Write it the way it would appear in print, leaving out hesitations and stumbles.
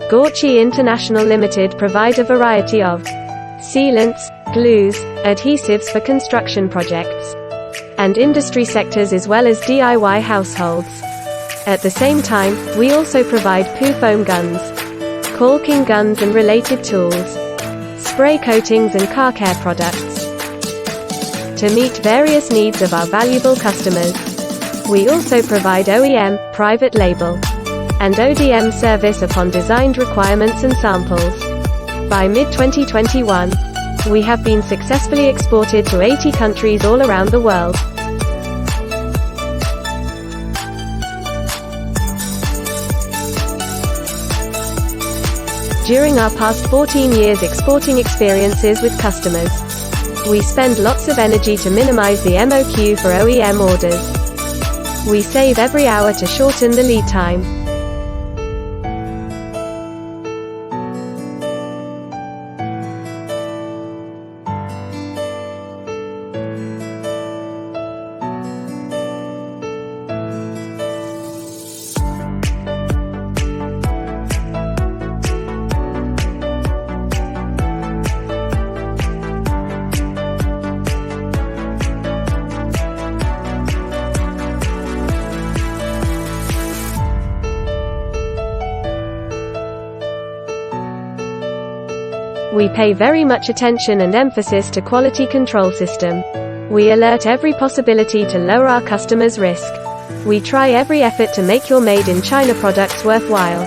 Gorcci International Limited provide a variety of sealants, glues, adhesives for construction projects and industry sectors as well as DIY households. At the same time, we also provide poo foam guns, caulking guns and related tools, spray coatings and car care products. To meet various needs of our valuable customers, we also provide OEM, private label, and ODM service upon designed requirements and samples. By mid-2021, we have been successfully exported to 80 countries all around the world. During our past 14 years exporting experiences with customers, we spend lots of energy to minimize the MOQ for OEM orders. We save every hour to shorten the lead time. We pay very much attention and emphasis to quality control system. We alert every possibility to lower our customers' risk. We try every effort to make your made in China products worthwhile.